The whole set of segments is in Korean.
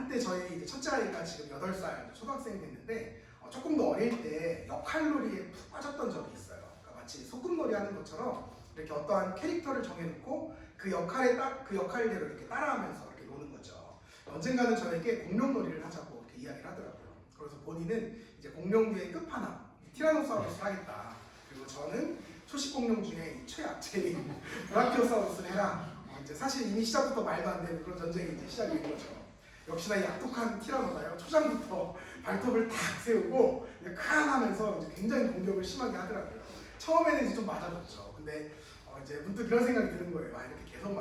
한때 저희 이제 첫째 아이가 지금 8살 초등학생이 됐는데 조금 더 어릴 때 역할놀이에 푹 빠졌던 적이 있어요. 그러니까 마치 소꿉놀이 하는 것처럼 이렇게 어떠한 캐릭터를 정해놓고 그 역할에 딱 그 역할대로 이렇게 따라하면서 이렇게 노는 거죠. 언젠가는 저에게 공룡놀이를 하자고 이렇게 이야기를 하더라고요. 그래서 본인은 이제 공룡계의 끝판왕 티라노사우루스 하겠다. 그리고 저는 초식 공룡 중에 최약체인 브라키오사우루스를 해라. 이제 사실 이미 시작부터 말도 안 되는 그런 전쟁이 이제 시작이 된 거죠. 역시나 이 약독한 티라노가요. 초장부터 발톱을 탁 세우고 칸하면서 이제 굉장히 공격을 심하게 하더라고요. 처음에는 이제 좀 맞아줬죠. 근데 이제 문득 이런 생각이 드는 거예요. 아, 이렇게 계속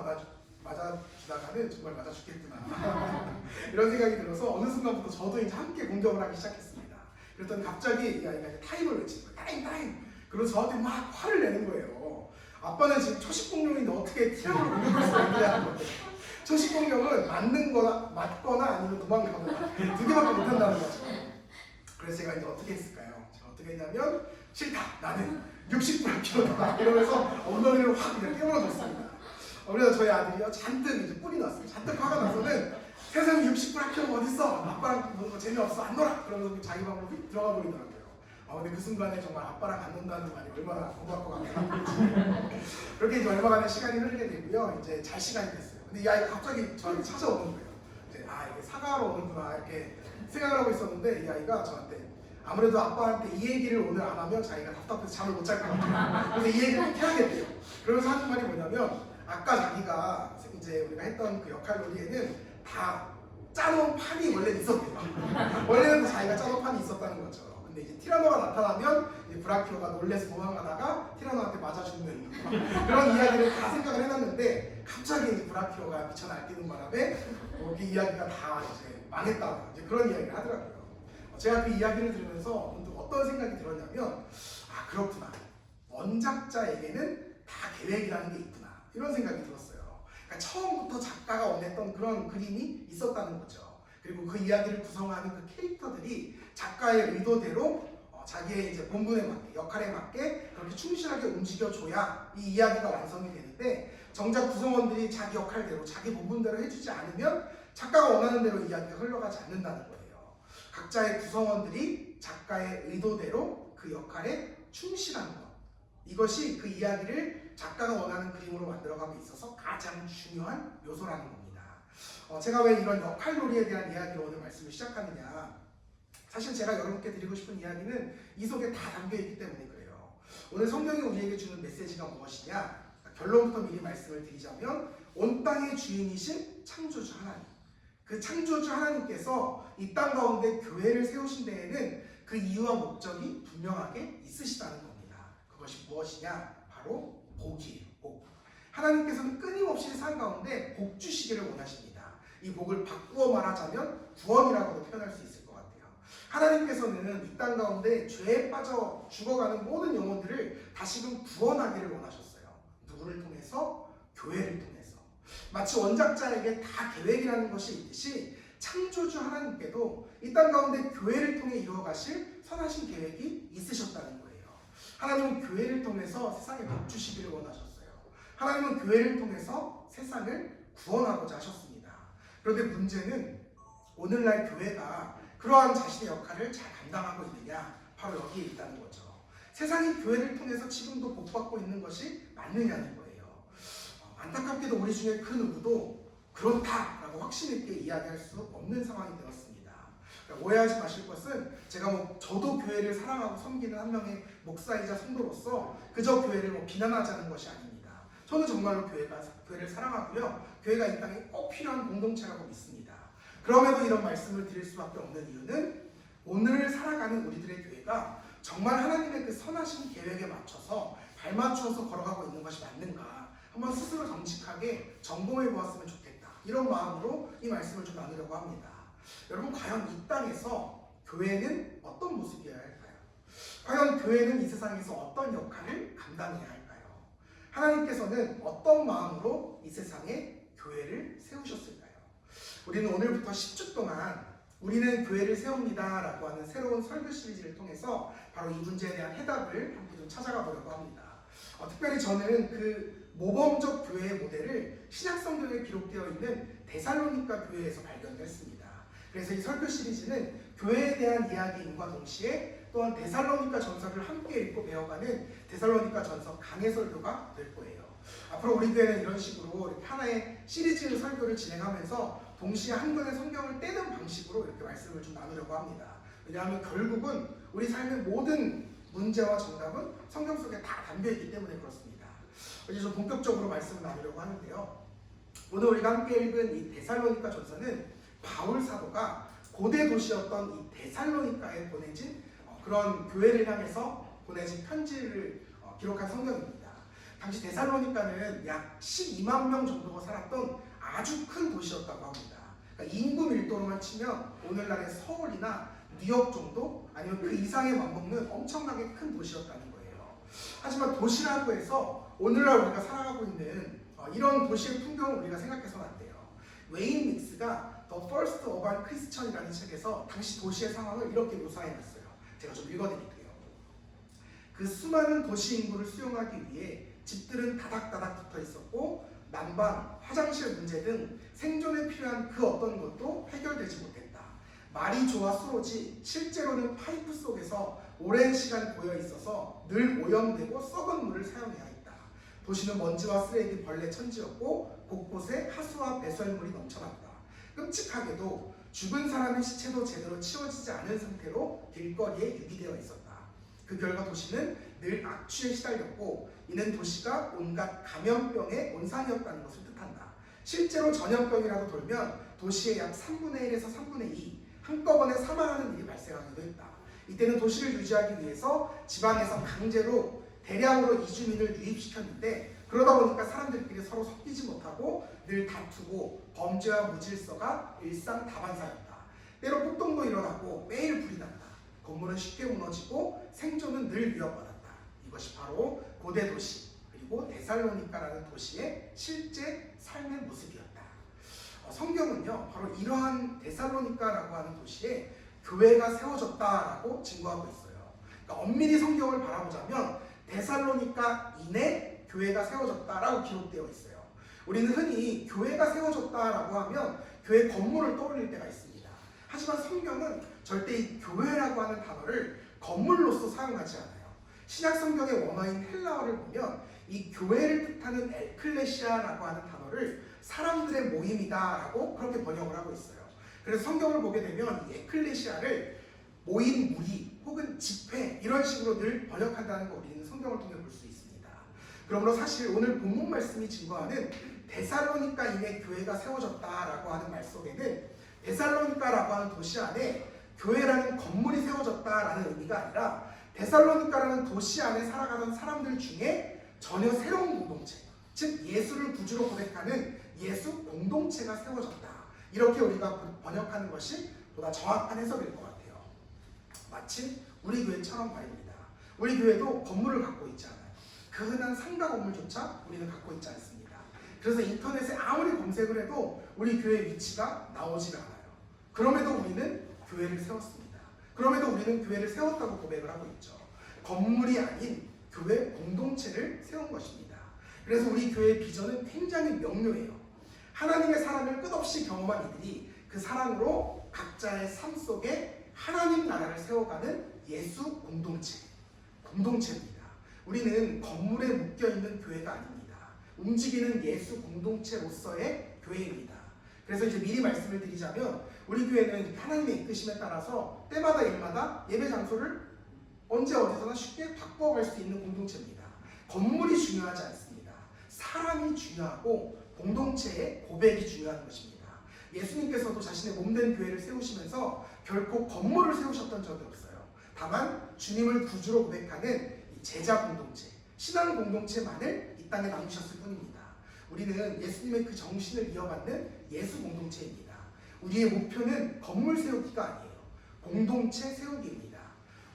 맞아주다가는 정말 맞아 죽겠구나. 이런 생각이 들어서 어느 순간부터 저도 이제 함께 공격을 하기 시작했습니다. 그랬더니 갑자기 이 아이가 이제 타임을 외치는 거예요. 타임! 그래서 저한테 막 화를 내는 거예요. 아빠는 지금 초식 공룡인데 어떻게 티라노를 공격할 수가 있느냐는 거예요. 초식 공룡은 맞거나 아니면 도망가거나 두 개밖에 못한다는 거죠. 그래서 제가 이제 어떻게 했을까요? 제가 어떻게 했냐면 싫다! 나는 60브라키오다! 이러면서 엉덩이를 확 그냥 깨물어줬습니다. 그래서 저희 아들이요 잔뜩 이제 뿔이 났어요. 잔뜩 화가 나서는 세상에 60브라키오가 어딨어! 아빠랑 노는 거 재미없어! 안 놀아! 그러면서 자기 방으로 휙 들어가 버리더라고요. 근데 그 순간에 정말 아빠랑 안 논다는 말이 얼마나 고맙고 감사한지. 그렇게 이제 얼마간의 시간이 흐르게 되고요. 이제 잘 시간이 됐어요. 근데 이 아이가 갑자기 저한테 찾아오는 거예요. 이제 이게 사과하러 오는구나 이렇게 생각을 하고 있었는데 이 아이가 저한테 아무래도 아빠한테 이 얘기를 오늘 안 하면 자기가 답답해서 잠을 못 잘 것 같아요. 그래서 이 얘기를 꼭 해야겠대요. 그러면서 하는 말이 뭐냐면 아까 자기가 이제 우리가 했던 그 역할놀이에는 다 짜놓은 판이 원래 있었대요. 원래는 자기가 짜놓은 판이 있었다는 거죠. 근데 이제 티라노가 나타나면 이제 브라키오가 놀래서 도망가다가 티라노한테 맞아 죽는 그런 이야기를 다 생각을 해놨는데 갑자기 이제 브라키오가 미쳐 날뛰는 바람에 그 이야기가 다 이제 망했다 이제 그런 이야기를 하더라고요. 제가 그 이야기를 들으면서 어떤 생각이 들었냐면 그렇구나. 원작자에게는 다 계획이라는 게 있구나. 이런 생각이 들었어요. 그러니까 처음부터 작가가 원했던 그런 그림이 있었다는 거죠. 그리고 그 이야기를 구성하는 그 캐릭터들이 작가의 의도대로 자기의 이제 본분에 맞게, 역할에 맞게 그렇게 충실하게 움직여줘야 이 이야기가 완성이 되는데 정작 구성원들이 자기 역할대로, 자기 본분대로 해주지 않으면 작가가 원하는 대로 이야기가 흘러가지 않는다는 거예요. 각자의 구성원들이 작가의 의도대로 그 역할에 충실한 것. 이것이 그 이야기를 작가가 원하는 그림으로 만들어가고 있어서 가장 중요한 요소라는 겁니다. 제가 왜 이런 역할놀이에 대한 이야기로 오늘 말씀을 시작하느냐. 사실 제가 여러분께 드리고 싶은 이야기는 이 속에 다 담겨있기 때문에 그래요. 오늘 성경이 우리에게 주는 메시지가 무엇이냐. 결론부터 미리 말씀을 드리자면 온 땅의 주인이신 창조주 하나님. 그 창조주 하나님께서 이 땅 가운데 교회를 세우신 데에는 그 이유와 목적이 분명하게 있으시다는 겁니다. 그것이 무엇이냐? 바로 복이에요. 복. 하나님께서는 끊임없이 산 가운데 복 주시기를 원하십니다. 이 복을 바꾸어 말하자면 구원이라고도 표현할 수 있을 것 같아요. 하나님께서는 이 땅 가운데 죄에 빠져 죽어가는 모든 영혼들을 다시금 구원하기를 원하셨어요. 누구를 통해서? 교회를 통해서. 마치 원작자에게 다 계획이라는 것이 있듯이 창조주 하나님께도 이 땅 가운데 교회를 통해 이루어가실 선하신 계획이 있으셨다는 거예요. 하나님은 교회를 통해서 세상에 복 주시기를 원하셨어요. 하나님은 교회를 통해서 세상을 구원하고자 하셨습니다. 그런데 문제는 오늘날 교회가 그러한 자신의 역할을 잘 감당하고 있느냐? 바로 여기에 있다는 거죠. 세상이 교회를 통해서 지금도 복받고 있는 것이 맞느냐는 거예요. 안타깝게도 우리 중에 그 누구도 그렇다라고 확신 있게 이야기할 수 없는 상황이 되었습니다. 그러니까 오해하지 마실 것은 제가 저도 교회를 사랑하고 섬기는 한 명의 목사이자 성도로서 그저 교회를 비난하자는 것이 아닙니다. 저는 정말로 교회를 사랑하고요. 교회가 이 땅에 꼭 필요한 공동체라고 믿습니다. 그럼에도 이런 말씀을 드릴 수밖에 없는 이유는 오늘 살아가는 우리들의 교회가 정말 하나님의 그 선하신 계획에 맞춰서 발맞춰서 걸어가고 있는 것이 맞는가 한번 스스로 정직하게 점검해 보았으면 좋겠다. 이런 마음으로 이 말씀을 좀 나누려고 합니다. 여러분 과연 이 땅에서 교회는 어떤 모습이어야 할까요? 과연 교회는 이 세상에서 어떤 역할을 감당해야 할까요? 하나님께서는 어떤 마음으로 이 세상에 교회를 세우셨을까요? 우리는 오늘부터 10주 동안 우리는 교회를 세웁니다 라고 하는 새로운 설교 시리즈를 통해서 바로 이 문제에 대한 해답을 함께 좀 찾아가 보려고 합니다. 특별히 저는 그 모범적 교회의 모델을 신약 성경에 기록되어 있는 데살로니가 교회에서 발견을 했습니다. 그래서 이 설교 시리즈는 교회에 대한 이야기임과 동시에 또한 데살로니가 전서를 함께 읽고 배워가는 데살로니가 전서 강해 설교가 될 거예요. 앞으로 우리 교회는 이런 식으로 이렇게 하나의 시리즈 설교를 진행하면서 동시에 한 권의 성경을 떼는 방식으로 이렇게 말씀을 좀 나누려고 합니다. 왜냐하면 결국은 우리 삶의 모든 문제와 정답은 성경 속에 다 담겨있기 때문에 그렇습니다. 이제 좀 본격적으로 말씀을 나누려고 하는데요. 오늘 우리가 함께 읽은 이 데살로니가 전서는 바울 사도가 고대 도시였던 이 데살로니가에 보내진 그런 교회를 향해서 보내진 편지를 기록한 성경입니다. 당시 데살로니가는 약 12만 명 정도가 살았던 아주 큰 도시였다고 합니다. 그러니까 인구 밀도로만 치면 오늘날의 서울이나 뉴욕 정도 아니면 그 이상에 맞먹는 엄청나게 큰 도시였다는 거예요. 하지만 도시라고 해서 오늘날 우리가 살아가고 있는 이런 도시의 풍경을 우리가 생각해서는 안 돼요. 웨인 닉스가 The First Urban Christian이라는 책에서 당시 도시의 상황을 이렇게 묘사해놨어요. 제가 좀 읽어드릴게요. 그 수많은 도시 인구를 수용하기 위해 집들은 다닥다닥 붙어 있었고 난방, 화장실 문제 등 생존에 필요한 그 어떤 것도 해결되지 못했다. 말이 좋아 수로지 실제로는 파이프 속에서 오랜 시간 고여 있어서 늘 오염되고 썩은 물을 사용해야 했다. 도시는 먼지와 쓰레기, 벌레 천지였고 곳곳에 하수와 배설물이 넘쳐났다. 끔찍하게도 죽은 사람의 시체도 제대로 치워지지 않은 상태로 길거리에 유기되어 있었다. 그 결과 도시는 늘 악취에 시달렸고 이는 도시가 온갖 감염병의 온상이었다는 것을 뜻한다. 실제로 전염병이라도 돌면 도시의 약 3분의 1에서 3분의 2 한꺼번에 사망하는 일이 발생하기도 했다. 이때는 도시를 유지하기 위해서 지방에서 강제로 대량으로 이주민을 유입시켰는데 그러다 보니까 사람들끼리 서로 섞이지 못하고 늘 다투고 범죄와 무질서가 일상다반사였다. 때로 폭동도 일어나고 매일 불이 났다. 건물은 쉽게 무너지고 생존은 늘 위협받았다. 이것이 바로 고대 도시 그리고 데살로니가라는 도시의 실제 삶의 모습이었다. 성경은요 바로 이러한 데살로니가라고 하는 도시에 교회가 세워졌다라고 증거하고 있어요. 그러니까 엄밀히 성경을 바라보자면 데살로니가인에 교회가 세워졌다라고 기록되어 있어요. 우리는 흔히 교회가 세워졌다라고 하면 교회 건물을 떠올릴 때가 있습니다. 하지만 성경은 절대 이 교회라고 하는 단어를 건물로서 사용하지 않아요. 신약 성경의 원어인 헬라어를 보면 이 교회를 뜻하는 에클레시아라고 하는 단어를 사람들의 모임이다라고 그렇게 번역을 하고 있어요. 그래서 성경을 보게 되면 이 에클레시아를 모임, 무리 혹은 집회 이런 식으로 늘 번역한다는 거 우리는 성경을 통해 볼 수 있습니다. 그러므로 사실 오늘 본문 말씀이 증거하는 데살로니가인의 교회가 세워졌다라고 하는 말 속에는 데살로니가라고 하는 도시 안에 교회라는 건물이 세워졌다라는 의미가 아니라 데살로니가라는 도시 안에 살아가던 사람들 중에 전혀 새로운 공동체, 즉 예수를 구주로 고백하는 예수 공동체가 세워졌다. 이렇게 우리가 번역하는 것이 보다 정확한 해석일 것 같아요. 마치 우리 교회처럼 말입니다. 우리 교회도 건물을 갖고 있지 않아요. 그 흔한 상가 건물조차 우리는 갖고 있지 않습니다. 그래서 인터넷에 아무리 검색을 해도 우리 교회 위치가 나오지가 않아요. 그럼에도 우리는 교회를 세웠습니다. 그럼에도 우리는 교회를 세웠다고 고백을 하고 있죠. 건물이 아닌 교회 공동체를 세운 것입니다. 그래서 우리 교회의 비전은 굉장히 명료해요. 하나님의 사랑을 끝없이 경험한 이들이 그 사랑으로 각자의 삶 속에 하나님 나라를 세워가는 예수 공동체입니다. 우리는 건물에 묶여있는 교회가 아닙니다. 움직이는 예수 공동체로서의 교회입니다. 그래서 이제 미리 말씀을 드리자면 우리 교회는 하나님의 이끄심에 따라서 때마다 일마다 예배 장소를 언제 어디서나 쉽게 바꿔갈 수 있는 공동체입니다. 건물이 중요하지 않습니다. 사람이 중요하고 공동체의 고백이 중요한 것입니다. 예수님께서도 자신의 몸된 교회를 세우시면서 결코 건물을 세우셨던 적이 없어요. 다만 주님을 구주로 고백하는 제자 공동체, 신앙 공동체만을 이 땅에 남기셨을 뿐입니다. 우리는 예수님의 그 정신을 이어받는 예수 공동체입니다. 우리의 목표는 건물 세우기가 아니에요. 공동체 세우기입니다.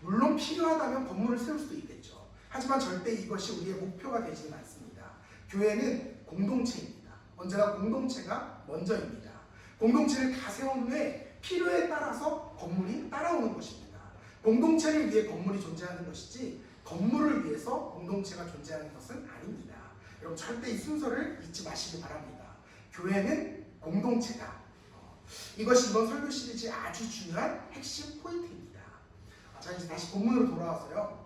물론 필요하다면 건물을 세울 수도 있겠죠. 하지만 절대 이것이 우리의 목표가 되지는 않습니다. 교회는 공동체입니다. 언제나 공동체가 먼저입니다. 공동체를 다 세운 후에 필요에 따라서 건물이 따라오는 것입니다. 공동체를 위해 건물이 존재하는 것이지 건물을 위해서 공동체가 존재하는 것은 아닙니다. 여러분 절대 이 순서를 잊지 마시기 바랍니다. 교회는 공동체다. 이것이 이번 설교 시리즈의 아주 중요한 핵심 포인트입니다. 자, 이제 다시 본문으로 돌아와서요.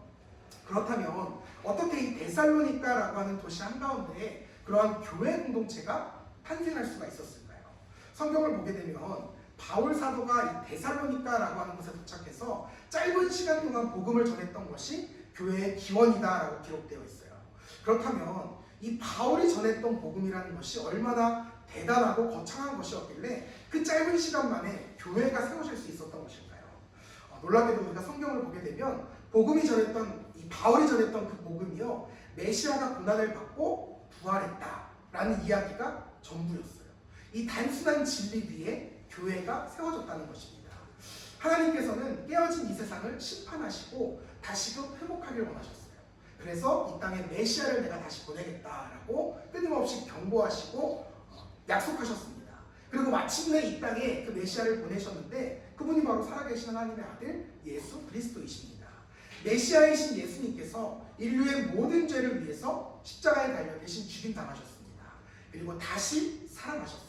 그렇다면 어떻게 이 데살로니가라고 하는 도시 한가운데 그러한 교회 공동체가 탄생할 수가 있었을까요? 성경을 보게 되면 바울 사도가 이 데살로니가라고 하는 곳에 도착해서 짧은 시간 동안 복음을 전했던 것이 교회의 기원이다라고 기록되어 있어요. 그렇다면 이 바울이 전했던 복음이라는 것이 얼마나 대단하고 거창한 것이었길래 그 짧은 시간 만에 교회가 세워질 수 있었던 것일까요? 놀랍게도 우리가 성경을 보게 되면 이 바울이 전했던 그 복음이요, 메시아가 고난을 받고 부활했다라는 이야기가 전부였어요. 이 단순한 진리 위에 교회가 세워졌다는 것입니다. 하나님께서는 깨어진 이 세상을 심판하시고 다시금 회복하기를 원하셨어요. 그래서 이 땅에 메시아를 내가 다시 보내겠다라고 끊임없이 경고하시고 약속하셨습니다. 그리고 마침내 이 땅에 그 메시아를 보내셨는데 그분이 바로 살아계신 하나님의 아들 예수 그리스도이십니다. 메시아이신 예수님께서 인류의 모든 죄를 위해서 십자가에 달려 대신 죽임당하셨습니다. 그리고 다시 살아나셨어요.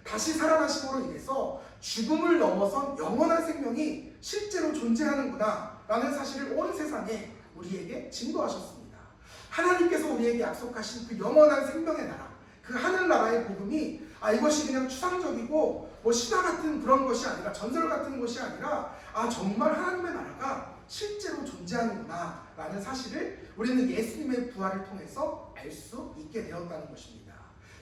다시 살아나심으로 인해서 죽음을 넘어선 영원한 생명이 실제로 존재하는구나 라는 사실을 온 세상에 우리에게 증거하셨습니다. 하나님께서 우리에게 약속하신 그 영원한 생명의 나라, 그 하늘나라의 복음이 이것이 그냥 추상적이고 신화 같은 그런 것이 아니라, 전설 같은 것이 아니라 정말 하나님의 나라가 실제로 존재하는구나 라는 사실을 우리는 예수님의 부활을 통해서 알 수 있게 되었다는 것입니다.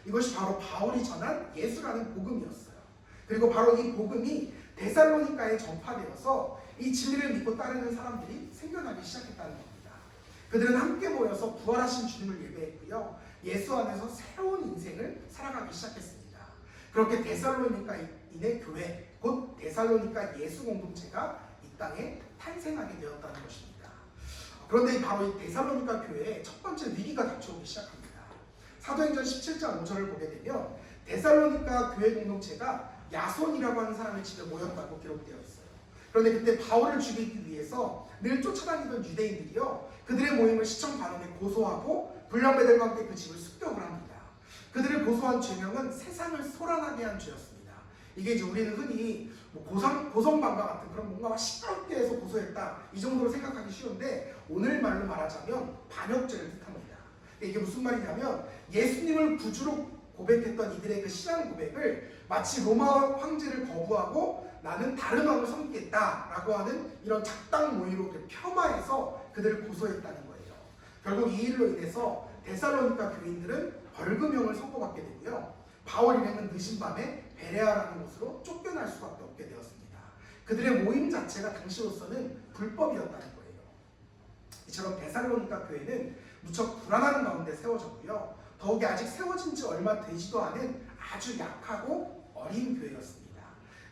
이것이 바로 바울이 전한 예수라는 복음이었어요. 그리고 바로 이 복음이 데살로니가에 전파되어서 이 진리를 믿고 따르는 사람들이 생겨나기 시작했다는 겁니다. 그들은 함께 모여서 부활하신 주님을 예배했고요, 예수 안에서 새로운 인생을 살아가기 시작했습니다. 그렇게 데살로니가인의 교회, 곧 데살로니가 예수 공동체가 이 땅에 탄생하게 되었다는 것입니다. 그런데 바로 이 데살로니가 교회에 첫 번째 위기가 닥쳐오기 시작합니다. 사도행전 17장 5절을 보게 되면 데살로니가 교회 공동체가 야손이라고 하는 사람의 집에 모였다고 기록되어 있어요. 그런데 그때 바울을 죽이기 위해서 늘 쫓아다니던 유대인들이요, 그들의 모임을 시청 반원에 고소하고 불량배들과 함께 그 집을 습격을 합니다. 그들을 고소한 죄명은 세상을 소란하게 한 죄였습니다. 이게 이제 우리는 흔히 고성방가 같은 그런 뭔가 시끄럽게 해서 고소했다 이 정도로 생각하기 쉬운데, 오늘 말로 말하자면 반역죄를 뜻합니다. 이게 무슨 말이냐면 예수님을 구주로 고백했던 이들의 그 신앙 고백을 마치 로마 황제를 거부하고 나는 다른 왕을 섬기겠다라고 하는 이런 작당 모의로 폄하해서 그들을 고소했다는 거예요. 결국 이 일로 인해서 데살로니가 교인들은 벌금형을 선고받게 되고요, 바울 일행은 늦은 밤에 베레아라는 곳으로 쫓겨날 수밖에 없게 되었습니다. 그들의 모임 자체가 당시로서는 불법이었다는 거예요. 이처럼 데살로니가 교회는 무척 불안한 가운데 세워졌고요, 더욱이 아직 세워진 지 얼마 되지도 않은 아주 약하고 어린 교회였습니다.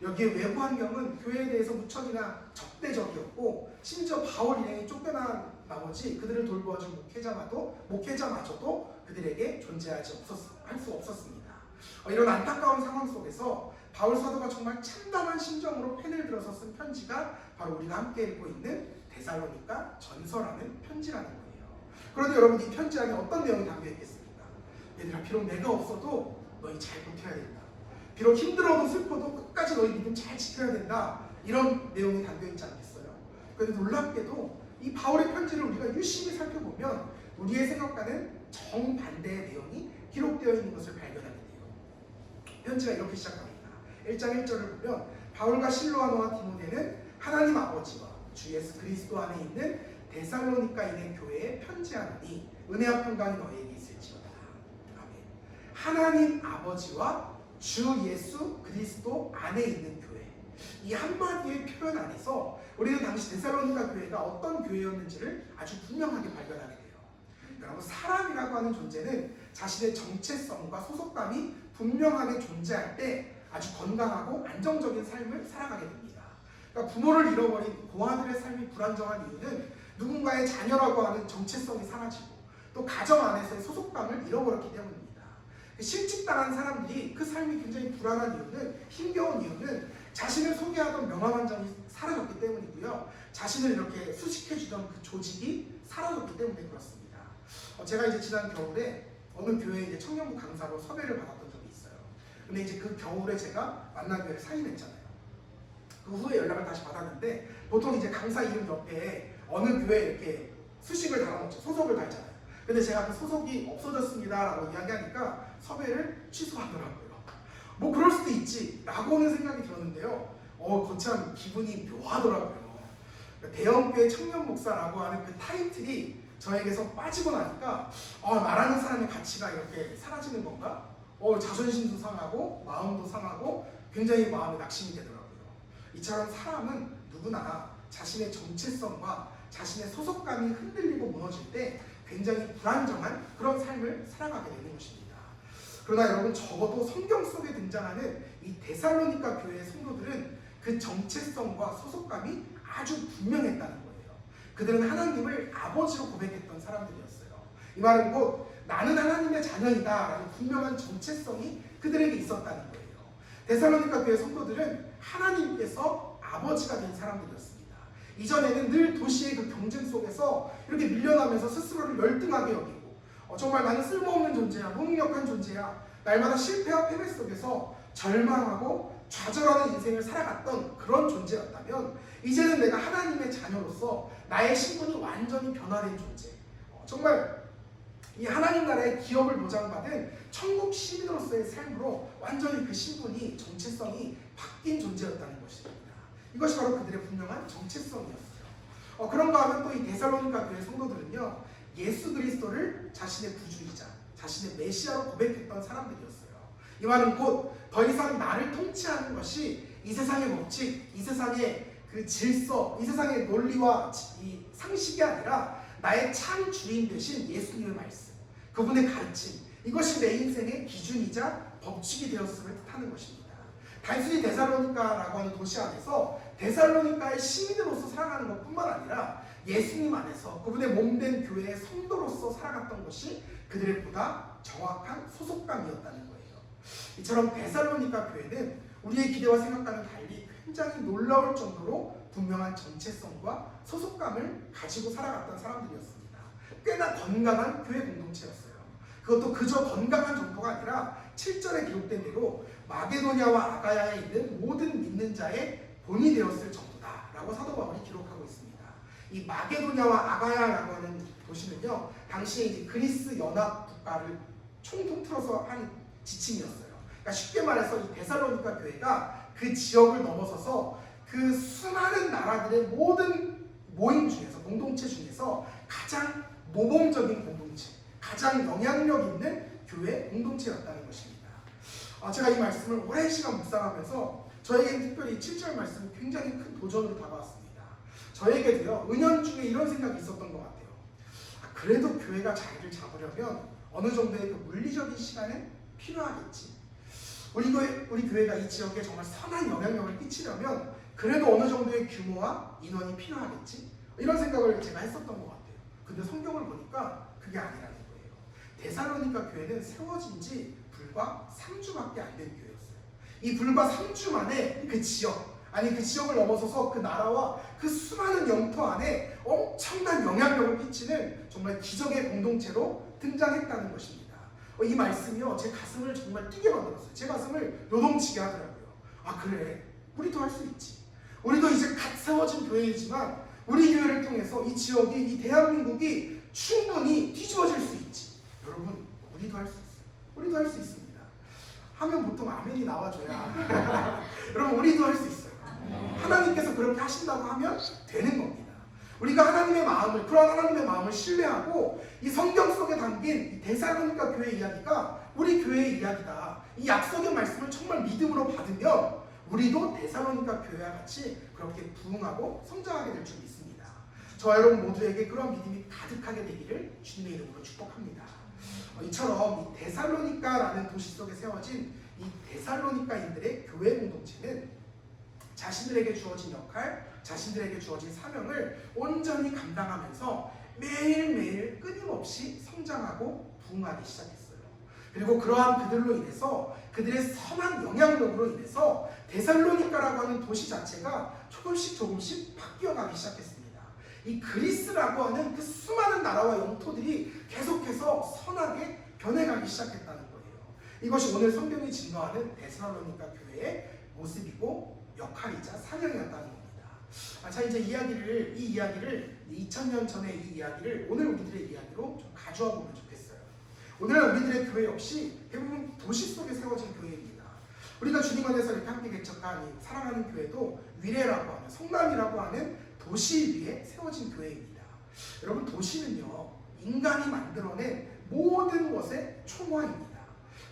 여기에 외부 환경은 교회에 대해서 무척이나 적대적이었고, 심지어 바울 일행이 쫓겨난 나머지 그들을 돌보아준 목회자마저도 그들에게 할 수 없었습니다. 이런 안타까운 상황 속에서 바울 사도가 정말 참담한 심정으로 펜을 들어서 쓴 편지가 바로 우리가 함께 읽고 있는 데살로니가 전서라는 편지라는 거예요. 그런데 여러분, 이 편지 안에 어떤 내용이 담겨 있겠습니까? 얘들아, 비록 내가 없어도 너희 잘 버텨야 된다. 비록 힘들어도 슬퍼도 끝까지 너희 믿음 잘 지켜야 된다. 이런 내용이 담겨 있지 않겠어요? 그런데 놀랍게도 이 바울의 편지를 우리가 유심히 살펴보면 우리의 생각과는 정반대의 내용이 기록되어 있는 것을 발견하게 돼요. 편지가 이렇게 시작합니다. 1장 1절을 보면 바울과 실로아노와 디모데는 하나님 아버지와 주 예수 그리스도 안에 있는 데살로니가인의 교회에 편지하노니 은혜와 평강이 너희에게 있을지어다. 아멘. 하나님 아버지와 주 예수 그리스도 안에 있는 교회, 이 한마디의 표현 안에서 우리는 당시 데살로니가 교회가 어떤 교회였는지를 아주 분명하게 발견하게 돼요. 여러분, 사람이라고 하는 존재는 자신의 정체성과 소속감이 분명하게 존재할 때 아주 건강하고 안정적인 삶을 살아가게 됩니다. 그러니까 부모를 잃어버린 고아들의 삶이 불안정한 이유는 누군가의 자녀라고 하는 정체성이 사라지고 또 가정 안에서의 소속감을 잃어버렸기 때문입니다. 실직당한 사람들이 그 삶이 굉장히 불안한 이유는, 힘겨운 이유는 자신을 소개하던 명함 한 장이 사라졌기 때문이고요, 자신을 이렇게 수식해주던 그 조직이 사라졌기 때문에 그렇습니다. 제가 이제 지난 겨울에 어느 교회에 이제 청년부 강사로 섭외를 받았던 적이 있어요. 근데 이제 그 겨울에 제가 만나교회를 사임했잖아요. 그 후에 연락을 다시 받았는데 보통 이제 강사 이름 옆에 어느 교회 이렇게 수식을 달아놓죠. 소속을 달잖아요. 근데 제가 그 소속이 없어졌습니다 라고 이야기하니까 섭외를 취소하더라고요. 뭐 그럴 수도 있지 라고는 생각이 들었는데요. 거참 기분이 묘하더라고요. 대형교회 청년 목사라고 하는 그 타이틀이 저에게서 빠지고 나니까 말하는 사람의 가치가 이렇게 사라지는 건가? 자존심도 상하고 마음도 상하고 굉장히 마음에 낙심이 되더라고요. 이처럼 사람은 누구나 자신의 정체성과 자신의 소속감이 흔들리고 무너질 때 굉장히 불안정한 그런 삶을 살아가게 되는 것입니다. 그러나 여러분 적어도 성경 속에 등장하는 이 데살로니가 교회의 성도들은 그 정체성과 소속감이 아주 분명했다는 거예요. 그들은 하나님을 아버지로 고백했던 사람들이었어요. 이 말은 곧 나는 하나님의 자녀이다 라는 분명한 정체성이 그들에게 있었다는 거예요. 데살로니가 교회 성도들은 하나님께서 아버지가 된 사람들이었습니다. 이전에는 늘 도시의 그 경쟁 속에서 이렇게 밀려나면서 스스로를 열등하게 여기고 정말 나는 쓸모없는 존재야, 무능력한 존재야, 날마다 실패와 패배 속에서 절망하고 좌절하는 인생을 살아갔던 그런 존재였다면 이제는 내가 하나님의 자녀로서 나의 신분이 완전히 변화된 존재, 정말 이 하나님 나라의 기업을 보장받은 천국 시민으로서의 삶으로 완전히 그 신분이 정체성이 바뀐 존재였다는 것입니다. 이것이 바로 그들의 분명한 정체성이었어요. 그런가 하면 또 이 데살로니가 교회 성도들은요, 예수 그리스도를 자신의 구주이자 자신의 메시아로 고백했던 사람들이었어요. 이 말은 곧 더 이상 나를 통치하는 것이 이 세상의 법칙, 이 세상의 그 질서, 이 세상의 논리와 이 상식이 아니라 나의 참 주인 되신 예수님의 말씀, 그분의 가르침, 이것이 내 인생의 기준이자 법칙이 되었음을 뜻하는 것입니다. 단순히 데살로니가라고 하는 도시 안에서 데살로니가의 시민으로서 살아가는 것뿐만 아니라 예수님 안에서 그분의 몸된 교회의 성도로서 살아갔던 것이 그들의 보다 정확한 소속감이었다는 거예요. 이처럼 데살로니가 교회는 우리의 기대와 생각과는 달리 굉장히 놀라울 정도로 분명한 정체성과 소속감을 가지고 살아갔던 사람들이었습니다. 꽤나 건강한 교회 공동체였어요. 그것도 그저 건강한 정도가 아니라 7절에 기록된 대로 마게도냐와 아가야에 있는 모든 믿는 자의 본이 되었을 정도다라고 사도 바울이 기록하고 있습니다. 이 마게도냐와 아가야라고 하는 도시는요, 당시에 이제 그리스 연합 국가를 총통틀어서 한 지침이었어요. 그러니까 쉽게 말해서 이 데살로니가 교회가 그 지역을 넘어서서 그 수많은 나라들의 모든 모임 중에서, 공동체 중에서 가장 모범적인 공동체, 가장 영향력 있는 교회 공동체였다는 것입니다. 제가 이 말씀을 오랜 시간 묵상하면서 저에게는 특별히 7절 말씀이 굉장히 큰 도전으로 다가왔습니다. 저에게도요, 은연중에 이런 생각이 있었던 것 같아요. 그래도 교회가 자리를 잡으려면 어느 정도의 그 물리적인 시간은 필요하겠지. 우리 교회가 이 지역에 정말 선한 영향력을 끼치려면 그래도 어느 정도의 규모와 인원이 필요하겠지. 이런 생각을 제가 했었던 것 같아요. 근데 성경을 보니까 그게 아니라는 거예요. 데살로니가 교회는 세워진 지 불과 3주밖에 안 된 교회였어요. 이 불과 3주 만에 그 지역, 아니 그 지역을 넘어서서 그 나라와 그 수많은 영토 안에 엄청난 영향력을 끼치는 정말 기적의 공동체로 등장했다는 것입니다. 이 말씀이요, 제 가슴을 정말 뛰게 만들었어요. 제 가슴을 요동치게 하더라고요. 그래, 우리도 할 수 있지. 우리도 이제 갓 세워진 교회이지만 우리 교회를 통해서 이 지역이, 이 대한민국이 충분히 뒤집어질 수 있지. 여러분, 우리도 할 수 있어요. 우리도 할 수 있습니다. 하면 보통 아멘이 나와줘야 여러분, 우리도 할 수 있어요. 하나님께서 그렇게 하신다고 하면 되는 겁니다. 우리가 하나님의 마음을, 그런 하나님의 마음을 신뢰하고 이 성경 속에 담긴 이 데살로니가 교회 이야기가 우리 교회의 이야기다, 이 약속의 말씀을 정말 믿음으로 받으면 우리도 데살로니가 교회와 같이 그렇게 부흥하고 성장하게 될 줄 믿습니다. 저와 여러분 모두에게 그런 믿음이 가득하게 되기를 주님의 이름으로 축복합니다. 이처럼 이 데살로니가라는 도시 속에 세워진 이 데살로니가인들의 교회 공동체는 자신들에게 주어진 역할, 자신들에게 주어진 사명을 온전히 감당하면서 매일매일 끊임없이 성장하고 부흥하기 시작했어요. 그리고 그러한 그들로 인해서, 그들의 선한 영향력으로 인해서 데살로니가라고 하는 도시 자체가 조금씩 바뀌어가기 시작했습니다. 이 그리스라고 하는 그 수많은 나라와 영토들이 계속해서 선하게 변해가기 시작했다는 거예요. 이것이 오늘 성경이 증거하는 데살로니가 교회의 모습이고 역할이자 사명이었다는 겁니다. 자, 이제 이 이야기를 2000년 전의 이 이야기를 오늘 우리들의 이야기로 좀 가져와 보면 좋겠어요. 오늘날 우리들의 교회 역시 대부분 도시 속에 세워진 교회입니다. 우리가 주님 안에서 이렇게 함께 개척한 이 사랑하는 교회도 위례라고 하는 성남이라고 하는 도시 위에 세워진 교회입니다. 여러분, 도시는요 인간이 만들어낸 모든 것의 총화입니다.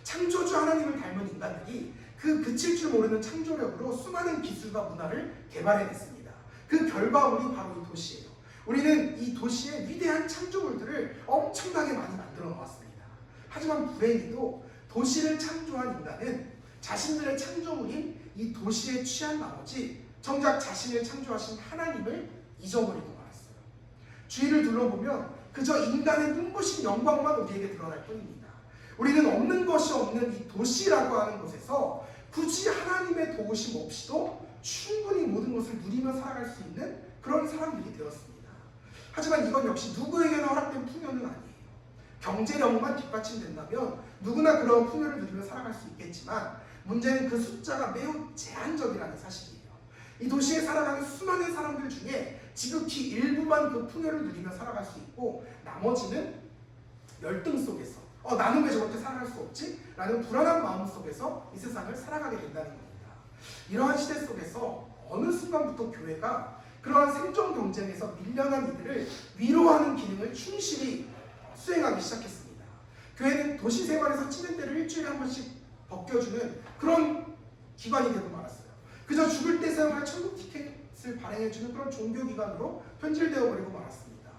창조주 하나님을 닮은 인간들이 그 그칠 줄 모르는 창조력으로 수많은 기술과 문화를 개발해냈습니다. 그 결과물이 바로 이 도시예요. 우리는 이 도시의 위대한 창조물들을 엄청나게 많이 만들어 놓았습니다. 하지만 불행히도 도시를 창조한 인간은 자신들의 창조물인 이 도시에 취한 나머지 정작 자신을 창조하신 하나님을 잊어버리고 말았어요. 주위를 둘러보면 그저 인간의 눈부신 영광만 우리에게 드러날 뿐입니다. 우리는 없는 것이 없는 이 도시라고 하는 곳에서 굳이 하나님의 도우심 없이도 충분히 모든 것을 누리며 살아갈 수 있는 그런 사람들이 되었습니다. 하지만 이건 역시 누구에게나 허락된 풍요는 아니에요. 경제력만 뒷받침된다면 누구나 그런 풍요를 누리며 살아갈 수 있겠지만 문제는 그 숫자가 매우 제한적이라는 사실이에요. 이 도시에 살아가는 수많은 사람들 중에 지극히 일부만 그 풍요를 누리며 살아갈 수 있고 나머지는 열등 속에서 나는 왜 저렇게 살아갈 수 없지? 라는 불안한 마음 속에서 이 세상을 살아가게 된다는 겁니다. 이러한 시대 속에서 어느 순간부터 교회가 그러한 생존 경쟁에서 밀려난 이들을 위로하는 기능을 충실히 수행하기 시작했습니다. 교회는 도시 생활에서 찌든 때를 일주일에 한 번씩 벗겨주는 그런 기관이 되고 말았어요. 그저 죽을 때 사용할 천국 티켓을 발행해주는 그런 종교기관으로 변질되어 버리고 말았습니다.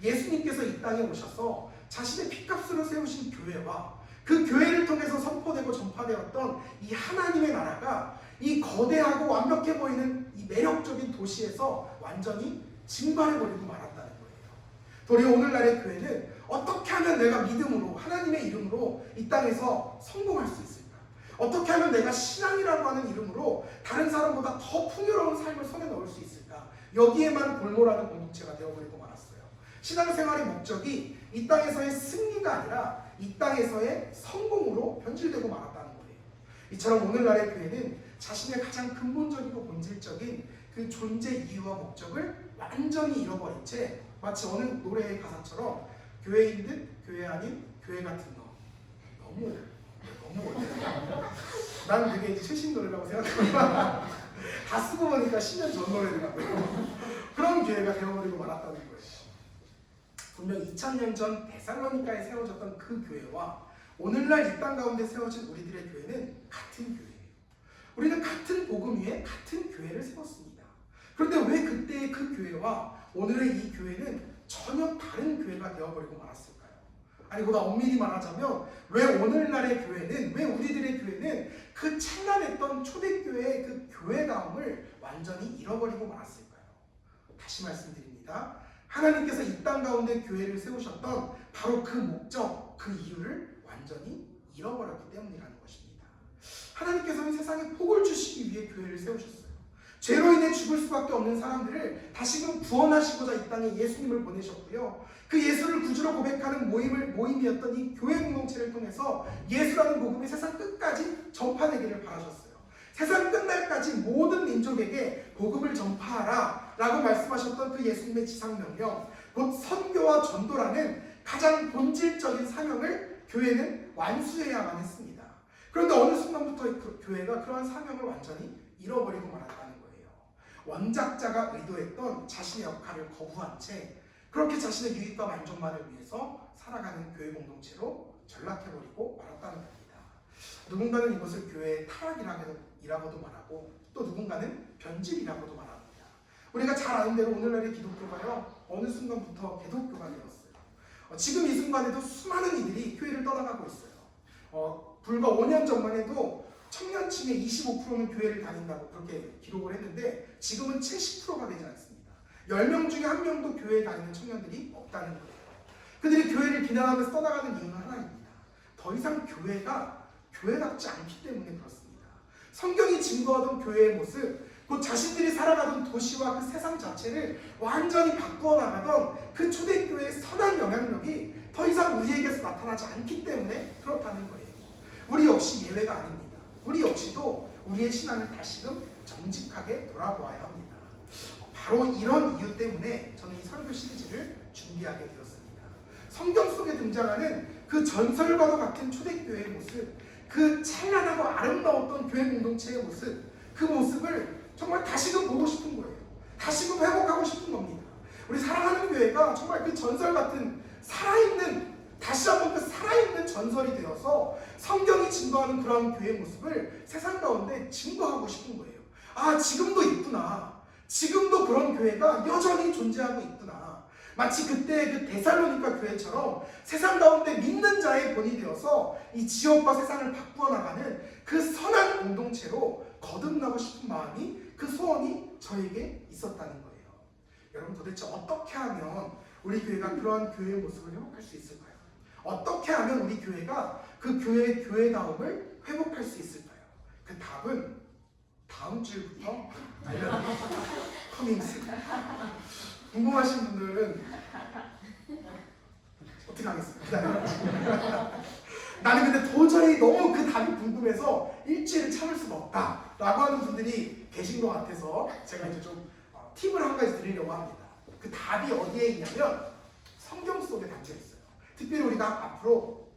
예수님께서 이 땅에 오셔서 자신의 피값으로 세우신 교회와 그 교회를 통해서 선포되고 전파되었던 이 하나님의 나라가 이 거대하고 완벽해 보이는 이 매력적인 도시에서 완전히 증발해버리고 말았다는 거예요. 도리어 오늘날의 교회는 어떻게 하면 내가 믿음으로 하나님의 이름으로 이 땅에서 성공할 수 있을까? 어떻게 하면 내가 신앙이라고 하는 이름으로 다른 사람보다 더 풍요로운 삶을 손에 넣을 수 있을까? 여기에만 골몰하는 공동체가 되어버리고 말았어요. 신앙생활의 목적이 이 땅에서의 승리가 아니라 이 땅에서의 성공으로 변질되고 말았다는 거예요. 이처럼 오늘날의 교회는 자신의 가장 근본적이고 본질적인 그 존재 이유와 목적을 완전히 잃어버린 채 마치 어느 노래의 가사처럼 교회인 듯 교회 아닌 교회 같은 너. 너무 어려워. 난 그게 이제 최신 노래라고 생각합니다. 다 쓰고 보니까 10년 전 노래더라고요. 그런 교회가 되어버리고 말았다는 거예요. 분명 2000년 전 데살로니가에 세워졌던 그 교회와 오늘날 이 땅 가운데 세워진 우리들의 교회는 같은 교회예요. 우리는 같은 복음 위에 같은 교회를 세웠습니다. 그런데 왜 그때의 그 교회와 오늘의 이 교회는 전혀 다른 교회가 되어버리고 말았을까요? 아니 보다 엄밀히 말하자면 왜 오늘날의 교회는, 왜 우리들의 교회는 그 찬란했던 초대교회의 그 교회다움을 완전히 잃어버리고 말았을까요? 다시 말씀드립니다. 하나님께서 이 땅 가운데 교회를 세우셨던 바로 그 목적, 그 이유를 완전히 잃어버렸기 때문이라는 것입니다. 하나님께서는 세상에 복을 주시기 위해 교회를 세우셨어요. 죄로 인해 죽을 수밖에 없는 사람들을 다시금 구원하시고자 이 땅에 예수님을 보내셨고요. 그 예수를 구주로 고백하는 모임이었던 이 교회 공동체를 통해서 예수라는 복음이 세상 끝까지 전파되기를 바라셨어요. 세상 끝날까지 모든 민족에게 복음을 전파하라 라고 말씀하셨던 그 예수님의 지상명령, 곧 선교와 전도라는 가장 본질적인 사명을 교회는 완수해야만 했습니다. 그런데 어느 순간부터 교회가 그러한 사명을 완전히 잃어버리고 말았다는 거예요. 원작자가 의도했던 자신의 역할을 거부한 채 그렇게 자신의 유익과 만족만을 위해서 살아가는 교회 공동체로 전락해버리고 말았다는 겁니다. 누군가는 이것을 교회의 타락이라고도 말하고 또 누군가는 변질이라고도 말합니다. 우리가 잘 아는 대로 오늘날의 기독교가요 어느 순간부터 개독교가 되었어요. 지금 이 순간에도 수많은 이들이 교회를 떠나가고 있어요. 불과 5년 전만 해도 청년층의 25%는 교회를 다닌다고 그렇게 기록을 했는데 지금은 70%가 되지 않습니다. 10명 중에 1명도 교회에 다니는 청년들이 없다는 거예요. 그들이 교회를 비난하면서 떠나가는 이유는 하나입니다. 더 이상 교회가 교회답지 않기 때문에 그렇습니다. 성경이 증거하던 교회의 모습, 곧 자신들이 살아가던 도시와 그 세상 자체를 완전히 바꾸어 나가던 그 초대교회의 선한 영향력이 더 이상 우리에게서 나타나지 않기 때문에 그렇다는 거예요. 우리 역시 예외가 아닙니다. 우리 역시도 우리의 신앙을 다시금 정직하게 돌아보아야 합니다. 바로 이런 이유 때문에 저는 이 설교 시리즈를 준비하게 되었습니다. 성경 속에 등장하는 그 전설과도 같은 초대교회의 모습, 그 찬란하고 아름다웠던 교회 공동체의 모습, 그 모습을 정말 다시금 보고 싶은 거예요. 다시금 회복하고 싶은 겁니다. 우리 사랑하는 교회가 정말 그 전설 같은 살아있는, 다시 한번 그 살아있는 전설이 되어서 성경이 증거하는 그런 교회의 모습을 세상 가운데 증거하고 싶은 거예요. 아, 지금도 있구나. 지금도 그런 교회가 여전히 존재하고 있구나. 마치 그때 그 데살로니가 교회처럼 세상 가운데 믿는 자의 본이 되어서 이 지역과 세상을 바꾸어 나가는 그 선한 공동체로 거듭나고 싶은 마음이, 그 소원이 저에게 있었다는 거예요. 여러분, 도대체 어떻게 하면 우리 교회가 그러한 교회의 모습을 회복할 수 있을까요? 어떻게 하면 우리 교회가 그 교회의 교회다움을 회복할 수 있을까요? 그 답은 다음 주부터 알려드릴게요. 커밍스. 궁금하신 분들은 어떻게 하겠습니까? 나는 근데 도저히 너무 그 답이 궁금해서 일주일을 참을 수가 없다 라고 하는 분들이 계신 것 같아서 제가 이제 좀 팁을 한 가지 드리려고 합니다. 그 답이 어디에 있냐면 성경 속에 담겨 있어요. 특별히 우리가 앞으로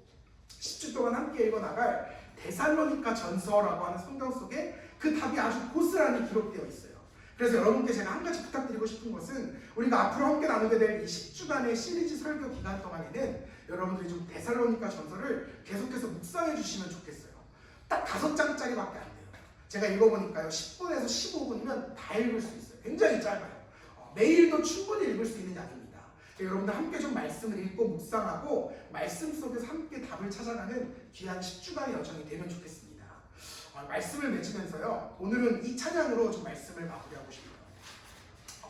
10주 동안 함께 읽어나갈 데살로니가 전서라고 하는 성경 속에 그 답이 아주 고스란히 기록되어 있어요. 그래서 여러분께 제가 한 가지 부탁드리고 싶은 것은 우리가 앞으로 함께 나누게 될 이 10주간의 시리즈 설교 기간 동안에는 여러분들이 좀 데살로니가 전서를 계속해서 묵상해 주시면 좋겠어요. 딱 5장짜리밖에 안 돼요. 제가 읽어보니까요, 10분에서 15분이면 다 읽을 수 있어요. 굉장히 짧아요. 매일도 충분히 읽을 수 있는 양입니다. 여러분들 함께 좀 말씀을 읽고 묵상하고 말씀 속에서 함께 답을 찾아가는 귀한 10주간의 여정이 되면 좋겠습니다. 말씀을 맺으면서요, 오늘은 이 찬양으로 좀 말씀을 마무리하고 싶어요.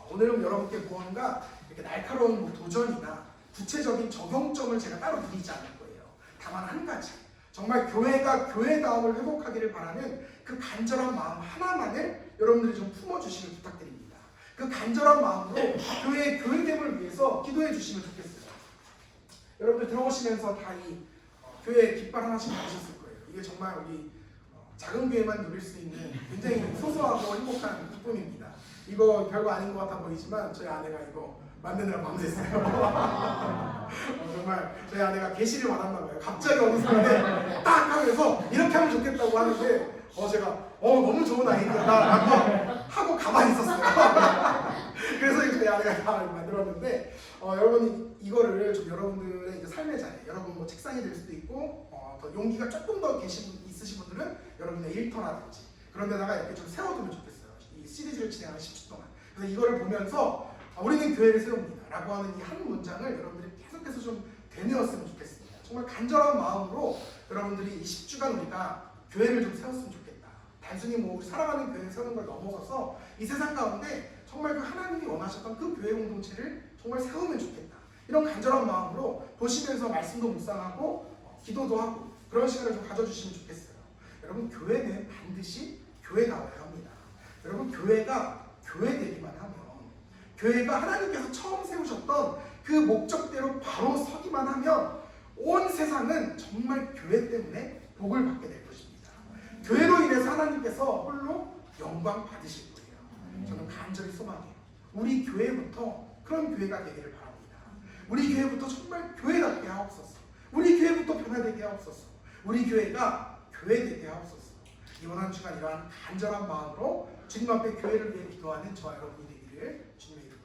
오늘은 여러분께 무언가 이렇게 날카로운 도전이나 구체적인 적용점을 제가 따로 드리지 않을 거예요. 다만 한 가지, 정말 교회가 교회다움을 회복하기를 바라는 그 간절한 마음 하나만을 여러분들이 좀 품어주시길 부탁드립니다. 그 간절한 마음으로 교회의 교회됨을 위해서 기도해 주시면 좋겠어요. 여러분들 들어오시면서 다 이 교회 깃발 하나씩 받으셨을 거예요. 이게 정말 우리 작은 교회만 누릴 수 있는 굉장히 소소하고 행복한 기쁨입니다. 이거 별거 아닌 것 같아 보이지만 저희 아내가 이거 만드느라 밤샜어요. 정말 저희 아내가 계시를 받았나 봐요. 갑자기 어느 순간에 딱 하면서 이렇게 하면 좋겠다고 하는데 제가 너무 좋은 아이디어다라고 하고 가만히 있었어요. 그래서 저희 아내가 다 만들었는데 여러분이 이거를 좀 여러분들의 이제 삶의 자리, 여러분 뭐 책상이 될 수도 있고 더 용기가 조금 더 있으신 분들은 여러분의 일터라든지 그런 데다가 이렇게 좀 세워두면 좋겠어요. 이 시리즈를 진행하는 10주 동안. 그래서 이거를 보면서 우리는 교회를 세웁니다 라고 하는 이 한 문장을 여러분들이 계속해서 좀 되뇌었으면 좋겠습니다. 정말 간절한 마음으로 여러분들이 이 10주간 우리가 교회를 좀 세웠으면 좋겠다. 단순히 뭐 우리 살아가는 교회를 세우는 걸 넘어서서 이 세상 가운데 정말 그 하나님이 원하셨던 그 교회 공동체를 정말 세우면 좋겠다. 이런 간절한 마음으로 보시면서 말씀도 묵상하고 기도도 하고 그런 시간을 좀 가져주시면 좋겠어요. 여러분, 교회는 반드시 교회다워야 합니다. 여러분, 교회가 교회되기만 하면, 교회가 하나님께서 처음 세우셨던 그 목적대로 바로 서기만 하면 온 세상은 정말 교회 때문에 복을 받게 될 것입니다. 교회로 인해서 하나님께서 홀로 영광 받으실 거예요. 저는 간절히 소망해요. 우리 교회부터 그런 교회가 되기를 바랍니다. 우리 교회부터 정말 교회답게 하옵소서. 우리 교회부터 변화되게 하옵소서. 우리 교회가 교회되게 하옵소서. 이번 한 주간 이러한 간절한 마음으로 주님 앞에 교회를 위해 기도하는 저와 여러분이 되기를 주님의 이름으로